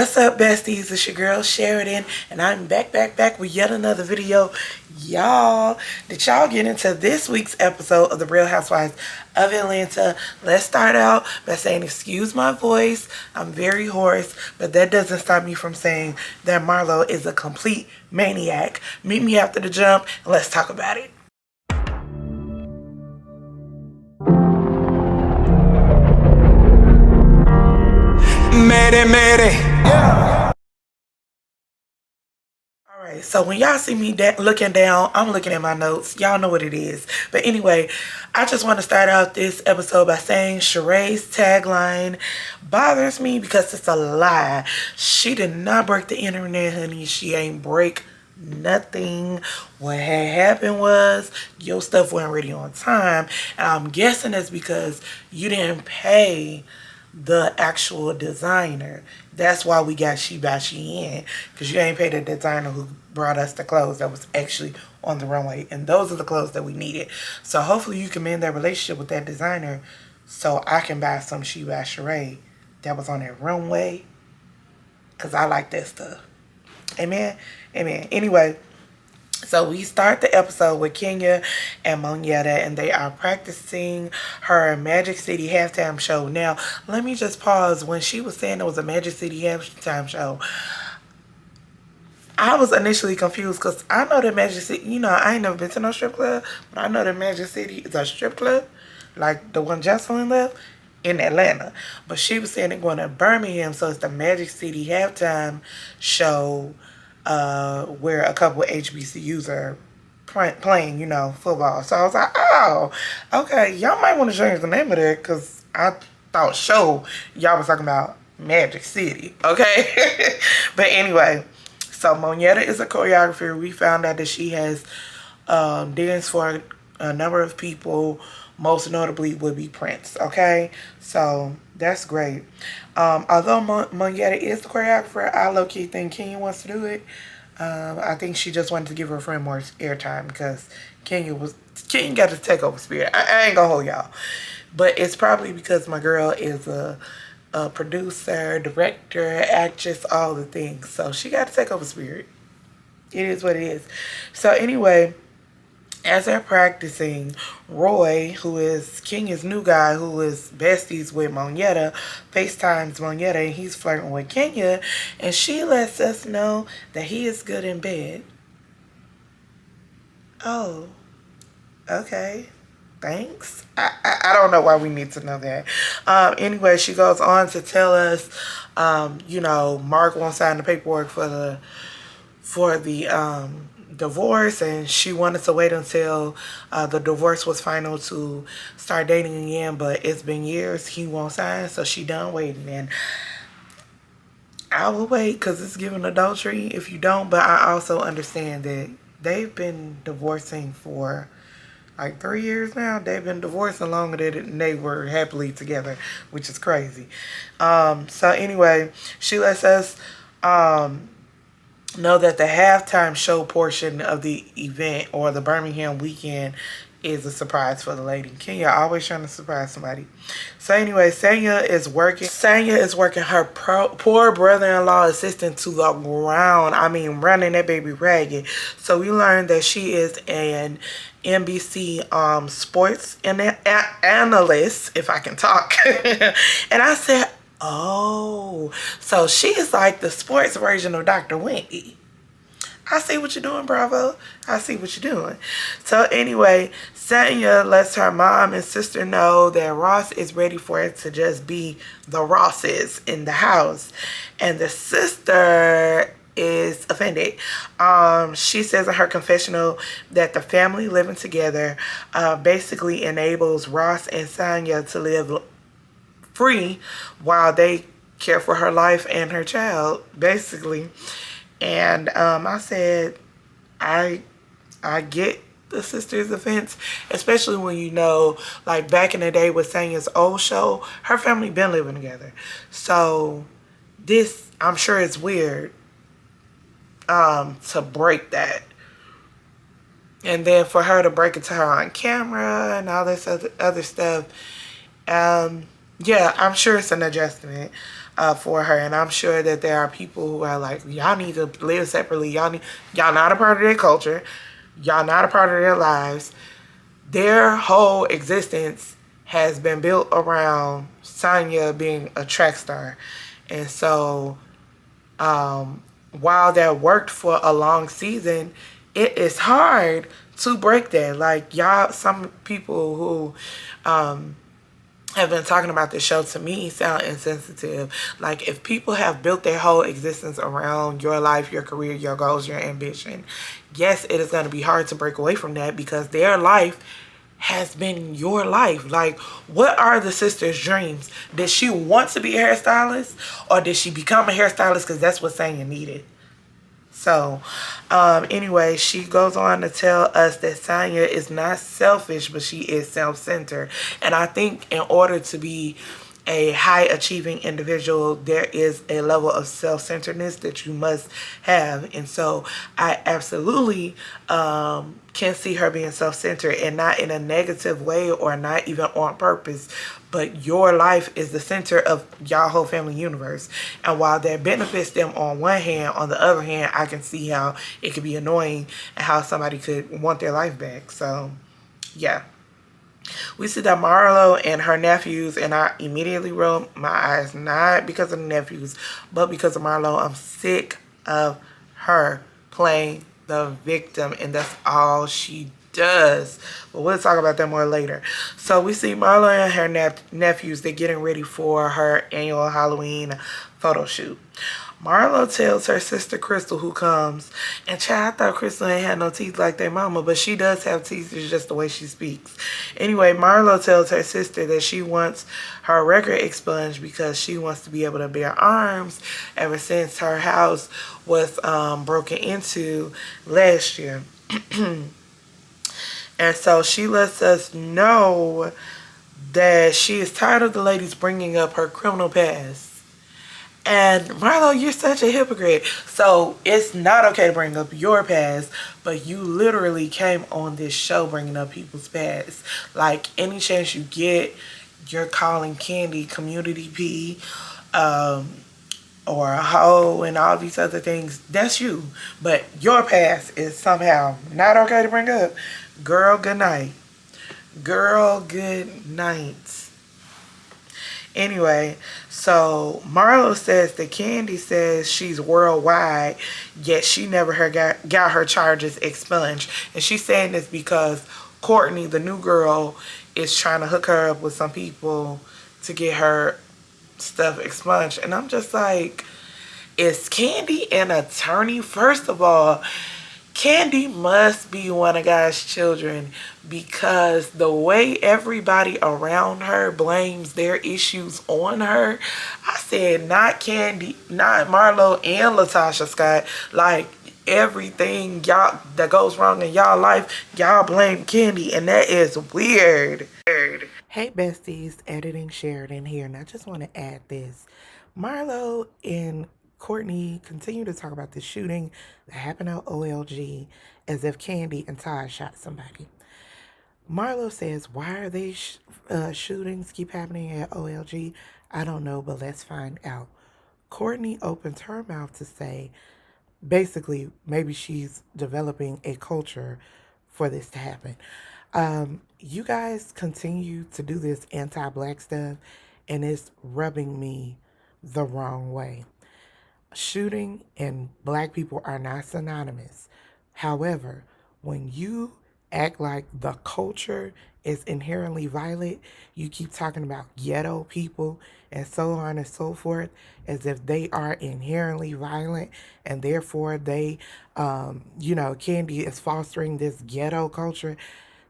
What's up, besties? It's your girl Sheridan, and I'm back with yet another video. Y'all, did y'all get into this week's episode of The Real Housewives of Atlanta? Let's start out by saying, excuse my voice, I'm very hoarse, but that doesn't stop me from saying that Marlo is a complete maniac. Meet me after the jump, and let's talk about it. Mayday. Yeah. Alright, so when y'all see me looking down, I'm looking at my notes. Y'all know what it is. But anyway, I just want to start out this episode by saying Sheree's tagline bothers me because it's a lie. She did not break the internet, honey. She ain't break nothing. What had happened was your stuff wasn't ready on time. And I'm guessing it's because you didn't pay the actual designer. That's why we got she by she in, because you ain't paid the designer who brought us the clothes that was actually on the runway, and those are the clothes that we needed. So hopefully you can mend that relationship with that designer so I can buy some she by Sheree that was on that runway, because I like that stuff. Amen. Anyway, so we start the episode with Kenya and Monyetta, and they are practicing her Magic City halftime show. Now, let me just pause. When she was saying it was a Magic City halftime show, I was initially confused because I know that Magic City, I ain't never been to no strip club, but I know that Magic City is a strip club, like the one Jocelyn left in Atlanta. But she was saying it going to Birmingham, so it's the Magic City halftime show where a couple of HBCUs are playing, football. So I was like, oh, okay, y'all might want to change the name of that because I thought show y'all was talking about Magic City, okay? But anyway, so Monyetta is a choreographer. We found out that she has danced for a number of people, most notably would be Prince, okay? So that's great. Although Monyetta is the choreographer, I low-key think Kenya wants to do it. I think she just wanted to give her friend more airtime because Kenya got the takeover spirit. I ain't gonna hold y'all. But it's probably because my girl is a producer, director, actress, all the things. So she got the takeover spirit. It is what it is. So anyway, as they're practicing, Roy, who is Kenya's new guy, who is besties with Monyetta, FaceTimes Monyetta, and he's flirting with Kenya, and she lets us know that he is good in bed. Oh, okay. Thanks. I don't know why we need to know that. Anyway, she goes on to tell us, Mark won't sign the paperwork for the divorce, and she wanted to wait until the divorce was final to start dating again, but it's been years. He won't sign, so she done waiting, and I will wait because it's giving adultery if you don't. But I also understand that they've been divorcing for like 3 years now. They've been divorcing longer than they were happily together, which is crazy. So anyway, she lets us know that the halftime show portion of the event, or the Birmingham weekend, is a surprise for the lady. Kenya always trying to surprise somebody. So anyway, Sanya is working her poor brother-in-law assistant to the ground. I mean, running that baby ragged. So we learned that she is an NBC sports analyst, if I can talk. And I said, oh, so she is like the sports version of Dr. Wendy. I see what you're doing, Bravo. I see what you're doing. So anyway, Sanya lets her mom and sister know that Ross is ready for it to just be the Rosses in the house. And the sister is offended. She says in her confessional that the family living together basically enables Ross and Sanya to live free while they care for her life and her child, basically. And I said, I get the sister's offense, especially when like back in the day with Sanya's old show, her family been living together. So this, I'm sure it's weird to break that. And then for her to break it to her on camera and all this other stuff, yeah, I'm sure it's an adjustment. for her. And I'm sure that there are people who are like, y'all need to live separately. Y'all not a part of their culture. Y'all not a part of their lives. Their whole existence has been built around Sonya being a track star. And so while that worked for a long season, it is hard to break that. Like, y'all, some people who have been talking about this show to me sound insensitive. Like, if people have built their whole existence around your life, your career, your goals, your ambition, yes, it is going to be hard to break away from that because their life has been your life. Like, what are the sister's dreams? Did she want to be a hairstylist, or did she become a hairstylist because that's what Sanya needed? So, anyway, she goes on to tell us that Sanya is not selfish, but she is self-centered. And I think in order to be a high achieving individual, there is a level of self-centeredness that you must have. And so I absolutely can see her being self-centered, and not in a negative way or not even on purpose. But your life is the center of y'all whole family universe. And while that benefits them on one hand, on the other hand, I can see how it could be annoying and how somebody could want their life back. So, yeah. We see that Marlo and her nephews, and I immediately rolled my eyes, not because of the nephews, but because of Marlo. I'm sick of her playing the victim, and that's all she does. But we'll talk about that more later. So we see Marlo and her nephews, they're getting ready for her annual Halloween photo shoot. Marlo tells her sister Crystal, who comes, and child, I thought Crystal ain't had no teeth like their mama, but she does have teeth. It's just the way she speaks. Anyway, Marlo tells her sister that she wants her record expunged because she wants to be able to bear arms ever since her house was broken into last year. And so she lets us know that she is tired of the ladies bringing up her criminal past. And Marlo, you're such a hypocrite. So it's not okay to bring up your past, but you literally came on this show bringing up people's past. Like, any chance you get, you're calling Candy community P, or a hoe and all these other things. That's you. But your past is somehow not okay to bring up. Girl, good night. Girl, good night. Anyway, so Marlo says that Candy says she's worldwide, yet she never got her charges expunged. And she's saying this because Courtney, the new girl, is trying to hook her up with some people to get her stuff expunged. And I'm just like, is Candy an attorney? First of all, Candy must be one of God's children, because the way everybody around her blames their issues on her. I said, not Candy, not Marlo and Latasha Scott. Like, everything y'all that goes wrong in y'all life, y'all blame Candy, and that is weird. Hey besties, editing Sheridan here, and I just want to add this. Marlo and Courtney continue to talk about the shooting that happened at OLG as if Candy and Todd shot somebody. Marlo says, why are these shootings keep happening at OLG? I don't know, but let's find out. Courtney opens her mouth to say, basically, maybe she's developing a culture for this to happen. You guys continue to do this anti-black stuff, and it's rubbing me the wrong way. Shooting and black people are not synonymous. However, when you act like the culture is inherently violent, you keep talking about ghetto people and so on and so forth as if they are inherently violent, and therefore they, Candy is fostering this ghetto culture.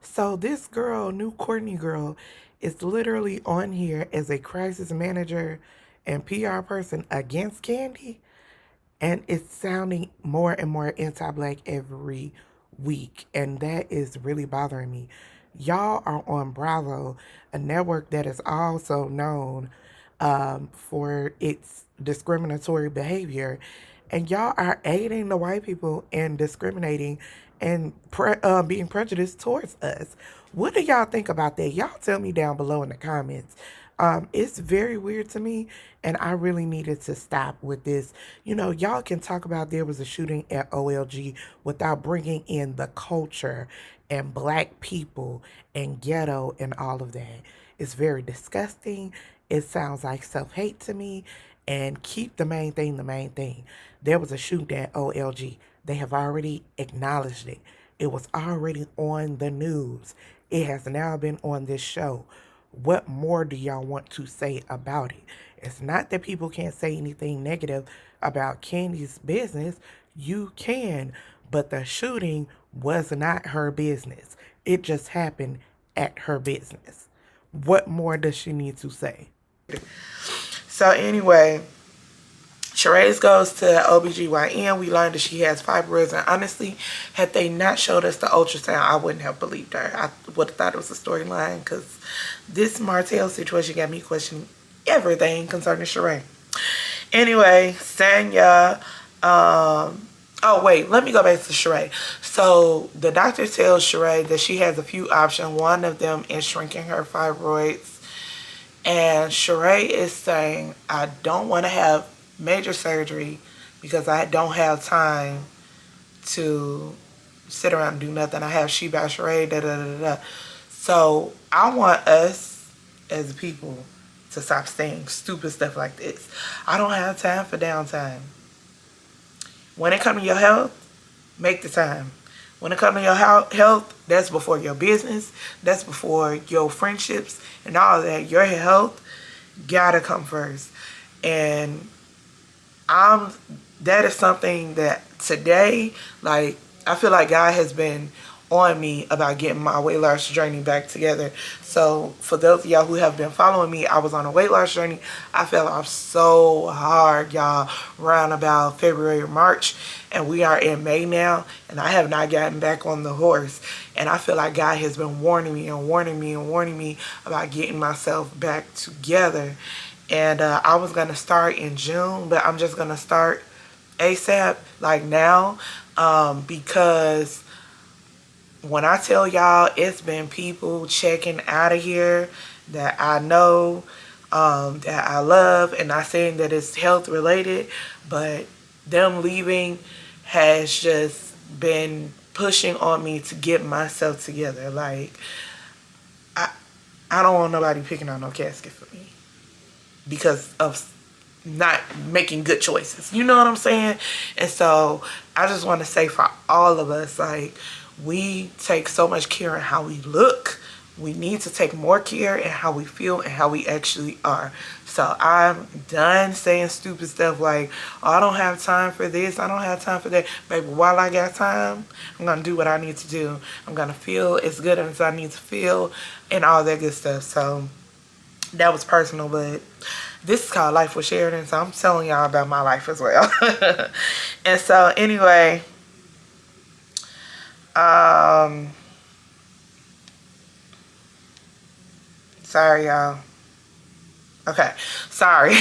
So this girl, new Courtney girl, is literally on here as a crisis manager and PR person against Candy, and it's sounding more and more anti-black every week, and that is really bothering me. Y'all are on Bravo, a network that is also known for its discriminatory behavior, and y'all are aiding the white people in discriminating and being prejudiced towards us. What do y'all think about that? Y'all tell me down below in the comments. It's very weird to me, and I really needed to stop with this. You know, y'all can talk about there was a shooting at OLG without bringing in the culture and black people and ghetto and all of that. It's very disgusting. It sounds like self-hate to me. And keep the main thing the main thing. There was a shooting at OLG. They have already acknowledged it. It was already on the news. It has now been on this show. What more do y'all want to say about it? It's not that people can't say anything negative about Candy's business. You can, but the shooting was not her business. It just happened at her business. What more does she need to say? So anyway, Sheree goes to OBGYN. We learned that she has fibroids. And honestly, had they not showed us the ultrasound, I wouldn't have believed her. I would have thought it was a storyline because this Martell situation got me questioning everything concerning Sheree. Anyway, Sanya. Oh, wait. Let me go back to Sheree. So the doctor tells Sheree that she has a few options. One of them is shrinking her fibroids. And Sheree is saying, I don't want to have major surgery because I don't have time to sit around and do nothing. I have She by Sheree, da da da da. So I want us as people to stop saying stupid stuff like this. I don't have time for downtime. When it comes to your health, make the time. When it comes to your health, that's before your business. That's before your friendships and all that. Your health gotta come first. And that is something that today, like, I feel like God has been on me about getting my weight loss journey back together. So for those of y'all who have been following me, I was on a weight loss journey. I fell off so hard, y'all, around about February or March, and we are in May now, and I have not gotten back on the horse. And I feel like God has been warning me and warning me and warning me about getting myself back together. And I was going to start in June, but I'm just going to start ASAP, like now, because when I tell y'all, it's been people checking out of here that I know, that I love, and not saying that it's health related, but them leaving has just been pushing on me to get myself together. Like, I don't want nobody picking out no casket for me because of not making good choices. You know what I'm saying? And so I just want to say for all of us, like, we take so much care in how we look. We need to take more care in how we feel and how we actually are. So I'm done saying stupid stuff like, oh, I don't have time for this, I don't have time for that. Baby, while I got time, I'm going to do what I need to do. I'm going to feel as good as I need to feel and all that good stuff. So that was personal, but this is called Life with Sheridan, so I'm telling y'all about my life as well. And so anyway, sorry y'all. Okay, sorry.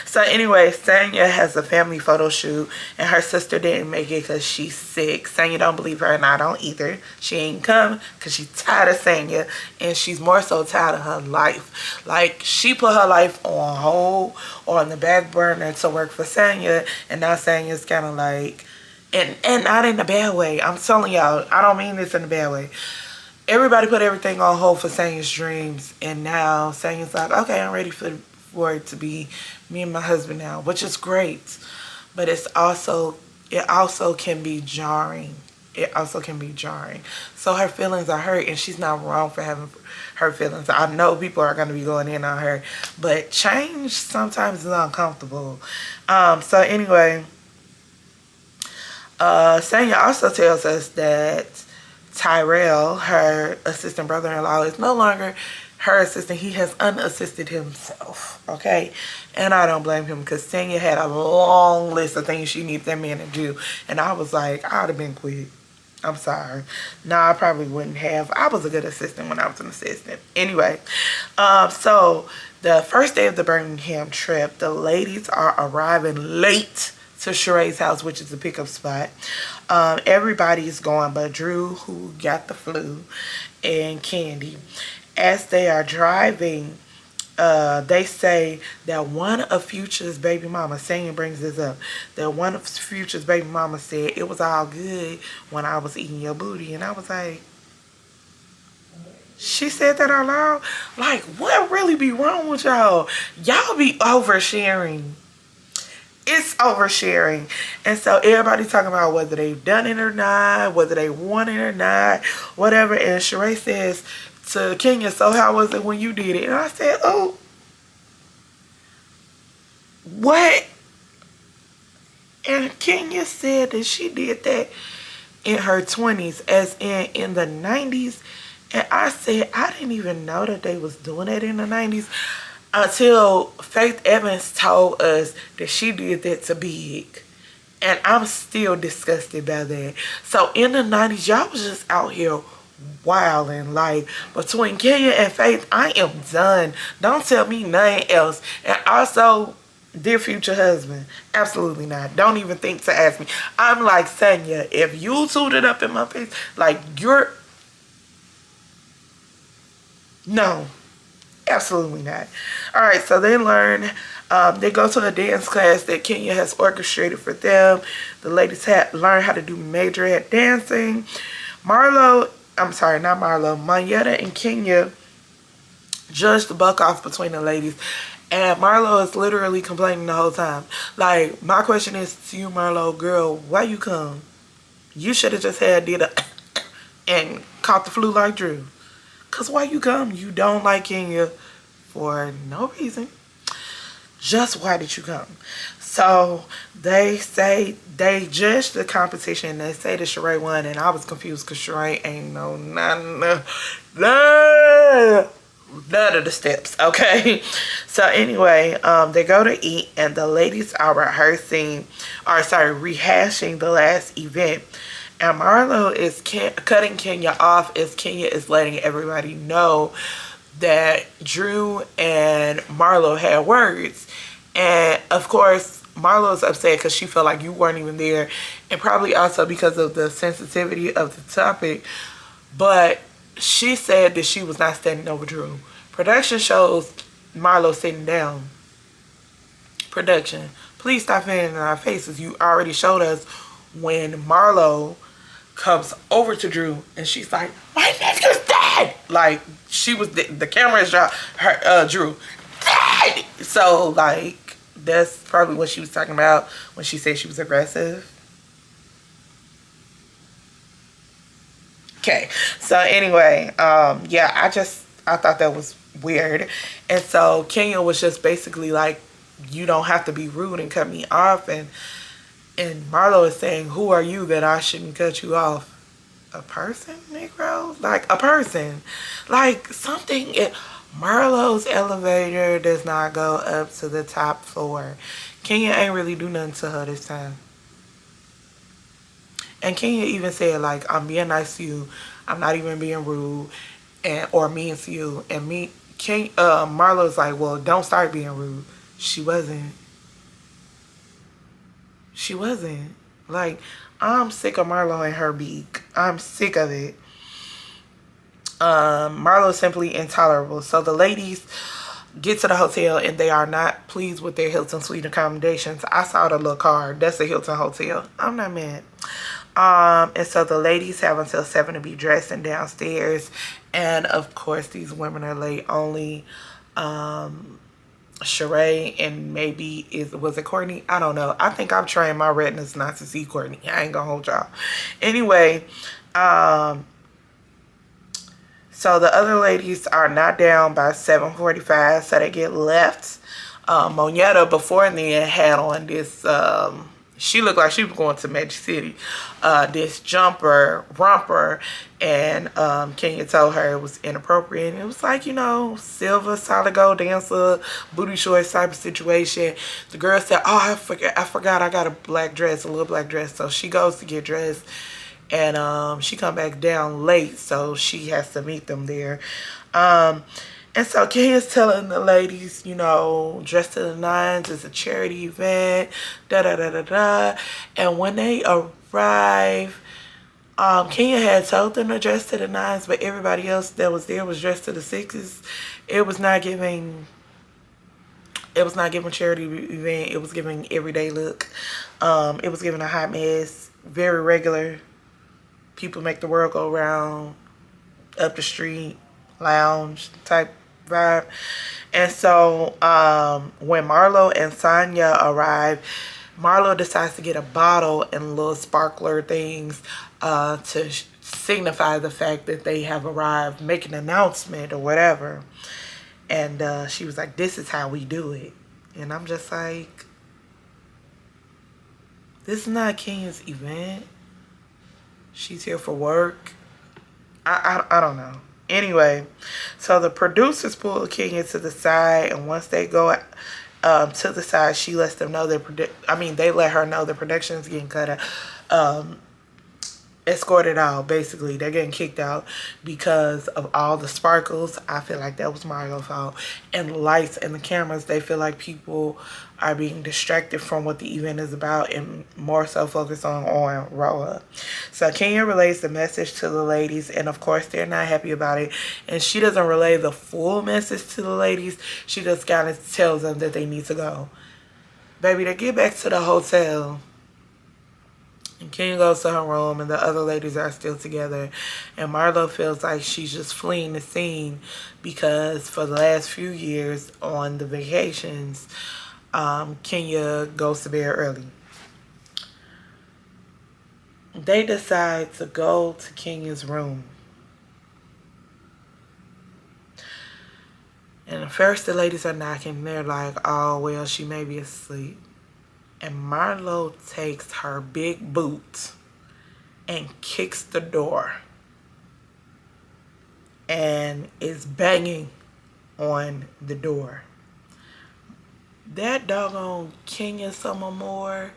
So anyway, Sanya has a family photo shoot, and her sister didn't make it because she's sick. Sanya don't believe her, and I don't either. She ain't come because she's tired of Sanya, and she's more so tired of her life. Like, she put her life on hold or on the back burner to work for Sanya, and now Sanya's kind of like, and not in a bad way. I'm telling y'all, I don't mean this in a bad way. Everybody put everything on hold for Sanya's dreams, and now Sanya's like, okay, I'm ready for it to be me and my husband now, which is great. But it also can be jarring. It also can be jarring. So her feelings are hurt, and she's not wrong for having her feelings. I know people are going to be going in on her, but change sometimes is uncomfortable. So anyway, Sanya also tells us that Tyrell, her assistant brother-in-law, is no longer her assistant. He has unassisted himself, okay? And I don't blame him because Sanya had a long list of things she needed that man to do. And I was like, I would have been quick. I'm sorry. No, I probably wouldn't have. I was a good assistant when I was an assistant. Anyway, so the first day of the Birmingham trip, the ladies are arriving late to Sheree's house, which is the pickup spot. Everybody's going but Drew, who got the flu, and Candy. As they are driving they say that one of Future's baby mama, Sanya brings this up, that one of Future's baby mama said it was all good when I was eating your booty. And I was like, she said that out loud? Like, what really be wrong with y'all? Y'all be oversharing. It's oversharing. And so everybody talking about whether they've done it or not, whether they want it or not, whatever. And Sheree says to Kenya, so how was it when you did it? And I said, oh, what? And Kenya said that she did that in her 20s, as in the 90s. And I said, I didn't even know that they was doing it in the 90s until Faith Evans told us that she did that to Big. And I'm still disgusted by that. So in the 90s, y'all was just out here wilding. Like, between Kenya and Faith, I am done. Don't tell me nothing else. And also, dear future husband, absolutely not. Don't even think to ask me. I'm like, Sanya, if you tooted up in my face, like, you're... No. Absolutely not. All right, so they learn, they go to a dance class that Kenya has orchestrated for them. The ladies learn how to do major at dancing. Marlo, I'm sorry, not Marlo, Monyetta and Kenya judge the buck off between the ladies. And Marlo is literally complaining the whole time. Like, my question is to you, Marlo, girl, why you come? You should have just did a and caught the flu like Drew. Because why you come? You don't like Kenya for no reason. Just why did you come? So they say they judged the competition. They say that Sheree won, and I was confused because Sheree ain't know none of the steps, okay? So anyway, they go to eat, and the ladies are rehashing the last event. And Marlo is cutting Kenya off as Kenya is letting everybody know that Drew and Marlo had words. And of course, Marlo's upset because she felt like you weren't even there. And probably also because of the sensitivity of the topic. But she said that she was not standing over Drew. Production shows Marlo sitting down. Production, please stop fanning in our faces. You already showed us when Marlo comes over to Drew and she's like, my nephew's dead. Like, she was, the camera shot her, Drew, dead. So, like, that's probably what she was talking about when she said she was aggressive. Okay, so anyway, yeah, I thought that was weird. And so Kenya was just basically like, you don't have to be rude and cut me off. And Marlo is saying, who are you that I shouldn't cut you off? A person, Negro? Like, a person. Like, something. Marlo's elevator does not go up to the top floor. Kenya ain't really do nothing to her this time. And Kenya even said, like, I'm being nice to you. I'm not even being rude or mean to you. And Marlo's like, well, don't start being rude. She wasn't. She wasn't. Like, I'm sick of Marlo and her beak. I'm sick of it. Marlo's simply intolerable. So the ladies get to the hotel and they are not pleased with their Hilton Suite accommodations. I saw the little card. That's a Hilton Hotel. I'm not mad. And so the ladies have until 7 to be dressed and downstairs. And of course, these women are late. Only Sheree and maybe was it Courtney? I don't know. I think I'm trying my retinas not to see Courtney. I ain't gonna hold y'all. Anyway, so the other ladies are not down by 7:45, so they get left. Monyetta before then had on this, she looked like she was going to Magic City, this romper, and Kenya told her it was inappropriate. And it was like, you know, silver, solid gold dancer, booty shorts type of situation. The girl said, oh, I forgot I got a little black dress. So she goes to get dressed. And she come back down late, so she has to meet them there. And so Kenya's telling the ladies, you know, dress to the nines, it's a charity event, da-da-da-da-da. And when they arrive, Kenya had told them to dress to the nines, but everybody else that was there was dressed to the sixes. It was not giving It was not giving charity event. It was giving everyday look. It was giving a hot mess. Very regular. People make the world go round. Up the street. Lounge type vibe. And so when Marlo and Sonya arrive, Marlo decides to get a bottle and little sparkler things to signify the fact that they have arrived, make an announcement or whatever. And she was like, this is how we do it. And I'm just like, this is not Kenya's event. She's here for work. I don't know. Anyway, so the producers pull Kenya to the side, and once they go to the side, she lets them know they let her know the production is getting cut out. Escorted out, basically. They're getting kicked out because of all the sparkles. I feel like that was Mario's fault. And the lights and the cameras, they feel like people are being distracted from what the event is about and more so focused on rhoa. So Kenya relays the message to the ladies, and of course they're not happy about it. And she doesn't relay the full message to the ladies. She just kind of tells them that they need to go. Baby, they get back to the hotel. And Kenya goes to her room, and the other ladies are still together. And Marlo feels like she's just fleeing the scene because for the last few years on the vacations, Kenya goes to bed early. They decide to go to Kenya's room. And at first the ladies are knocking. They're like, oh, well, she may be asleep. And Marlo takes her big boot and kicks the door and is banging on the door. That doggone Kenya summer more,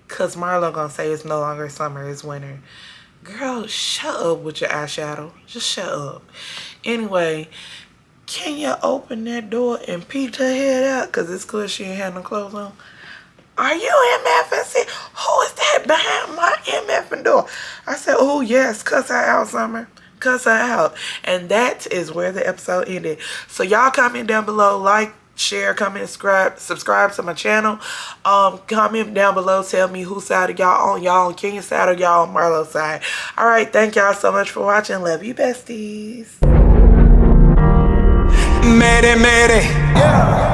cause Marlo gonna say it's no longer summer, it's winter. Girl, shut up with your eyeshadow. Just shut up. Anyway, Kenya opened that door and peeked her head out, cause it's cause she ain't had no clothes on. Are you MFing? Who is that behind my MFing door? I said, oh, yes, cuss her out, Summer. Cuss her out. And that is where the episode ended. So y'all comment down below, like, share, comment, subscribe to my channel. Comment down below, tell me whose side of y'all on Kenya's side or y'all on Marlo's side. All right, thank y'all so much for watching. Love you, besties. Mayday, mayday. Yeah.